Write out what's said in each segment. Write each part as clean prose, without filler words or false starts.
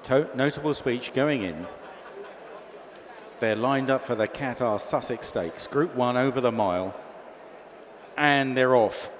Notable speech going in. They're lined up for the Qatar Sussex Stakes, Group 1 over the mile, and they're off.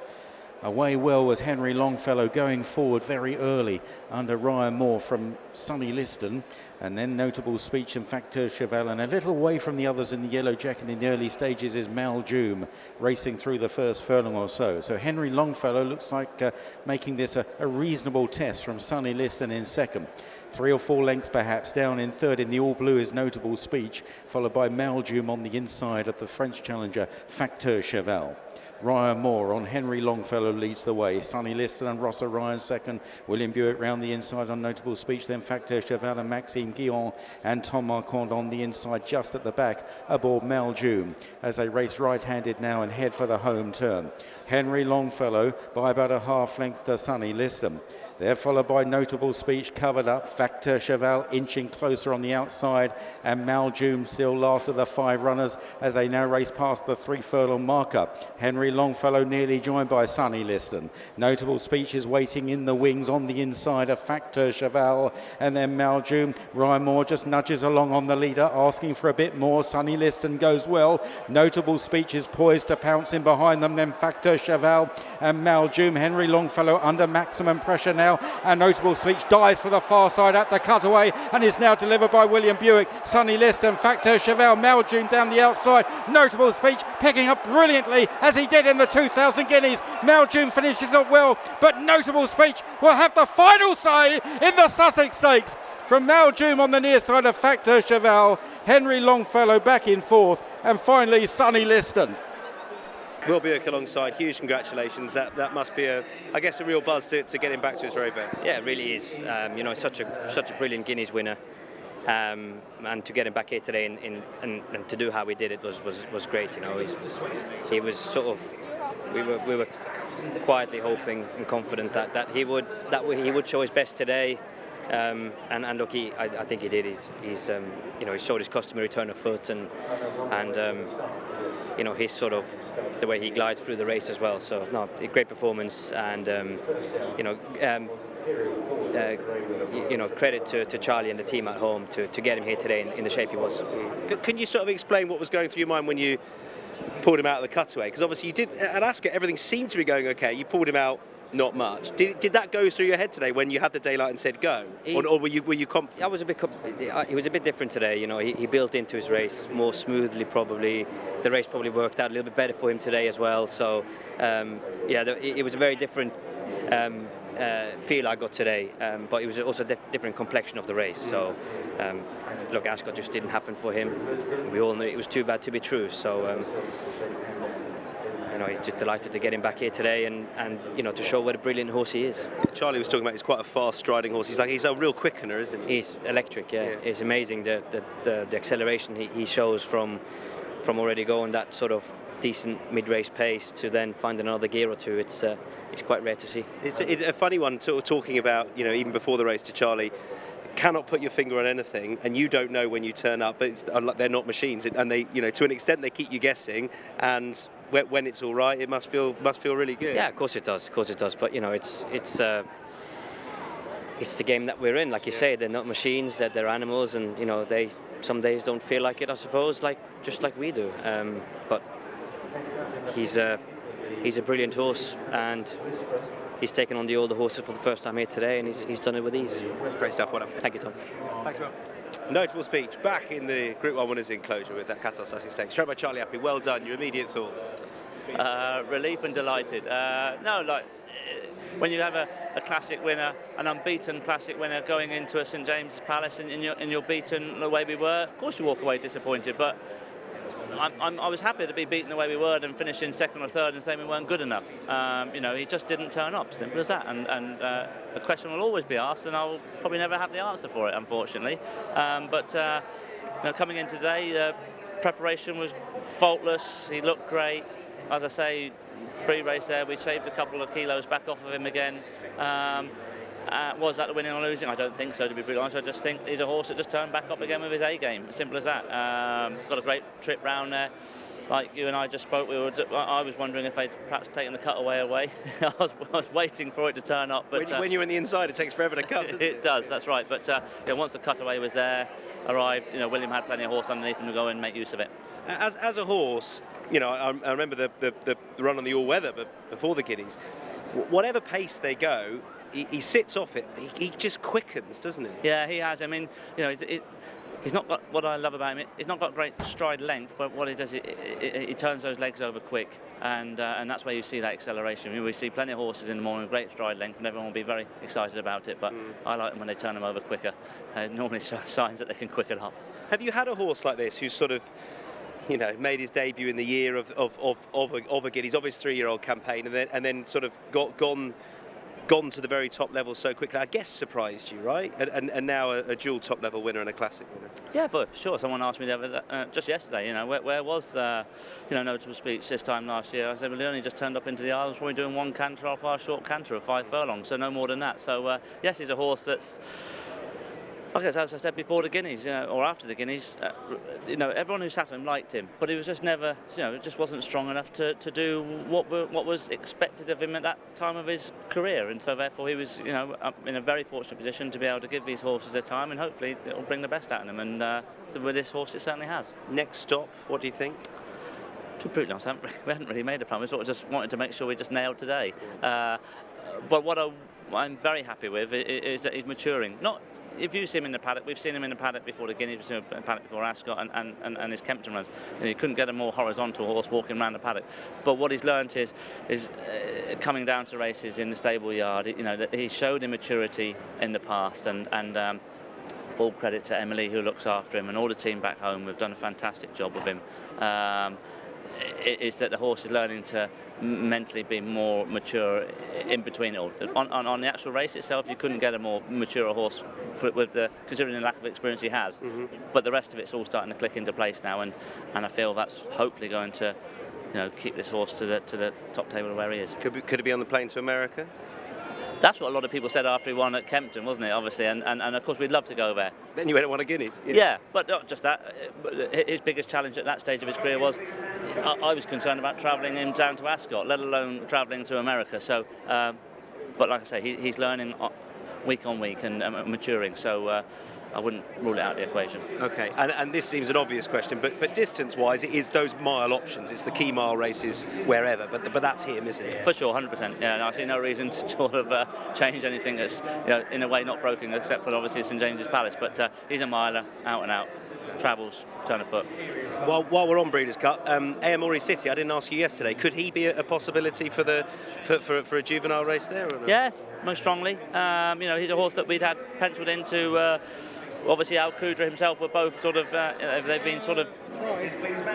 Away well was Henry Longfellow, going forward very early under Ryan Moore from Sunny Liston, and then Notable Speech and Facteur Cheval, and a little away from the others in the yellow jacket in the early stages is Maljoom, racing through the first furlong or so. So Henry Longfellow looks like making this a reasonable test from Sunny Liston in second. 3 or 4 lengths perhaps down in third in the all blue is Notable Speech, followed by Maljoom on the inside of the French challenger Facteur Cheval. Ryan Moore on Henry Longfellow leads the way. Sunny Liston and Rosallion second. William Buick round the inside on Notable Speech. Then Facteur Cheval and Maxime Guillon and Tom Marquand on the inside just at the back aboard Maljoom as they race right-handed now and head for the home turn. Henry Longfellow by about a half length to Sunny Liston. They're followed by Notable Speech covered up. Facteur Cheval inching closer on the outside, and Maljoom still last of the 5 runners as they now race past the 3 furlong marker. Henry Longfellow nearly joined by Sunny Liston. Notable Speech is waiting in the wings on the inside of Facteur Cheval, and then Maljoom. Ryan Moore just nudges along on the leader, asking for a bit more. Sunny Liston goes well. Notable Speech is poised to pounce in behind them, then Facteur Cheval and Maljoom. Henry Longfellow under maximum pressure now, and Notable Speech dives for the far side at the cutaway and is now delivered by William Buick. Sunny Liston, Facteur Cheval, Maljoom down the outside. Notable Speech picking up brilliantly as he did in the 2000 Guineas. Maljoom finishes up well, but Notable Speech will have the final say in the Sussex Stakes. From Maljoom on the near side of Facteur Cheval, Henry Longfellow back in fourth, and finally Sunny Liston. Will Buick alongside, huge congratulations. That must be I guess a real buzz to get him back to his very best. Yeah, it really is. You know, such a brilliant Guineas winner, and to get him back here today and to do how we did it was great. You know, he was sort of, we were quietly hoping and confident that he would show his best today. And look, I think he did. He's you know, he showed his customary turn of foot and you know, his sort of the way he glides through the race as well. So no, a great performance, and you know, credit to Charlie and the team at home to get him here today in the shape he was. Can you sort of explain what was going through your mind when you pulled him out of the cutaway? Because obviously you did at Ascot, everything seemed to be going okay. You pulled him out. Not much. Did that go through your head today when you had the daylight and said go, or were you confident? I was a bit. He was a bit different today. You know, he built into his race more smoothly. Probably the race probably worked out a little bit better for him today as well. So yeah, it was a very different feel I got today. But it was also a different complexion of the race. So look, Ascot just didn't happen for him. We all knew it was too bad to be true. So. You know, he's just delighted to get him back here today and you know, to show what a brilliant horse he is. Charlie was talking about he's quite a fast striding horse. He's a real quickener, isn't he? He's electric, yeah. It's amazing the acceleration he shows from already going that sort of decent mid-race pace to then find another gear or two. It's quite rare to see. It's a funny one talking about, you know, even before the race to Charlie. Cannot put your finger on anything, and you don't know when you turn up. But they're not machines, and they, you know, to an extent, they keep you guessing. And when it's all right, it must feel really good. Yeah, of course it does. Of course it does. But you know, it's the game that we're in. Like you say, they're not machines. They're animals, and you know, they some days don't feel like it. I suppose, just like we do. But he's a brilliant horse, and he's taken on the older horses for the first time here today, and he's done it with ease. Great stuff. Well done. Thank you, Tom. Thanks, Will. Notable Speech back in the Group 1 winners enclosure with that Qatar Sussex Stakes. Straight by Charlie Appleby. Well done. Your immediate thought? Relief and delighted. No, like when you have a classic winner, an unbeaten classic winner, going into a St James's Palace and you're beaten the way we were. Of course, you walk away disappointed, but I was happy to be beaten the way we were and finish in second or third and saying we weren't good enough. You know, he just didn't turn up, simple as that. And the question will always be asked, and I'll probably never have the answer for it, unfortunately. But you know, coming in today, preparation was faultless. He looked great. As I say, pre-race there, we shaved a couple of kilos back off of him again. Was that the winning or losing? I don't think so, to be brutally honest. I just think he's a horse that just turned back up again with his A game. Simple as that. Got a great trip round there. like you and I just spoke, I was wondering if they'd perhaps taken the cutaway away. I was waiting for it to turn up. But when you're on the inside, it takes forever to cut. It does, that's right. But once the cutaway was there, arrived, William had plenty of horse underneath him to go and make use of it. As a horse, I remember the run on the all-weather before the Guineas. Whatever pace they go, he sits off it. He just quickens, doesn't he? Yeah, he has. I mean, he's not got, what I love about him, he's not got great stride length, but what he does, he turns those legs over quick, and that's where you see that acceleration. I mean, we see plenty of horses in the morning with great stride length, and everyone will be very excited about it, but I like them when they turn them over quicker. Normally signs that they can quicken up. Have you had a horse like this who's sort of, made his debut in the year of a Guineas, of his 3-year-old campaign, and then sort of gone to the very top level so quickly? I guess surprised you, right? And now a dual top level winner and a classic winner. Yeah, for sure. Someone asked me just yesterday, where was notable speech this time last year? I said, well, he only just turned up into the Isles, probably doing one canter off our short canter of 5 furlongs, so no more than that. So yes, he's a horse that's, like as I said before the Guineas, or after the Guineas, everyone who sat on him liked him, but he was just never, it just wasn't strong enough to do what was expected of him at that time of his career, and so therefore he was, in a very fortunate position to be able to give these horses their time, and hopefully it'll bring the best out of them, and so with this horse it certainly has. Next stop, what do you think? To be brutally honest, we hadn't really made a plan. We sort of just wanted to make sure we just nailed today. But what I'm very happy with is that he's maturing. If you see him in the paddock, we've seen him in the paddock before the Guineas, we've seen him in the paddock before Ascot and his Kempton runs. You couldn't get a more horizontal horse walking around the paddock. But what he's learnt is coming down to races in the stable yard. That he showed immaturity in the past, and full credit to Emily who looks after him and all the team back home. We've done a fantastic job with him. Is that the horse is learning to mentally be more mature in between it all. On the actual race itself, you couldn't get a more mature horse considering the lack of experience he has. But the rest of it's all starting to click into place now, and I feel that's hopefully going to keep this horse to the top table of where he is. Could it be on the plane to America? That's what a lot of people said after he won at Kempton, wasn't it, obviously, and of course we'd love to go there. Then you went and won a Guineas. Yeah, but not just that. His biggest challenge at that stage of his career was, I was concerned about travelling him down to Ascot, let alone travelling to America. So, but like I say, he's learning week on week and maturing, so I wouldn't rule it out of the equation. Okay, and this seems an obvious question, but distance-wise, it is those mile options. It's the key mile races wherever, but that's him, isn't it? For sure, 100%. Yeah, I see no reason to sort of change anything that's in a way not broken, except for obviously St James's Palace. But he's a miler, out and out, travels, turn of foot. While we're on Breeders' Cup, Aomori City, I didn't ask you yesterday. Could he be a possibility for a juvenile race there? Or no? Yes, most strongly. He's a horse that we'd had penciled into. Obviously, Al Kudra himself were both sort of, they've been sort of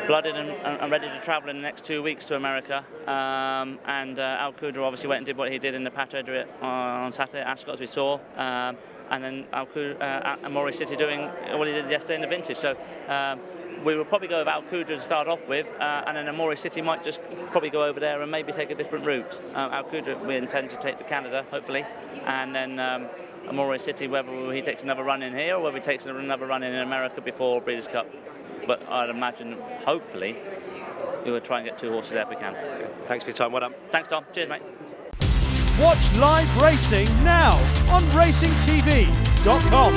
blooded and ready to travel in the next 2 weeks to America. And Al Kudra obviously went and did what he did in the Patch on Saturday at Ascot, as we saw. And then Aomori City doing what he did yesterday in the Vintage. So we will probably go with Al Kudra to start off with, and then Aomori City might just probably go over there and maybe take a different route. Al Kudra we intend to take to Canada, hopefully, and then Aomori City, whether he takes another run in here or whether he takes another run in America before Breeders' Cup. But I'd imagine, hopefully, we will try and get 2 horses there if we can. Okay. Thanks for your time. Well done. Thanks, Tom. Cheers, mate. Watch live racing now on racingtv.com.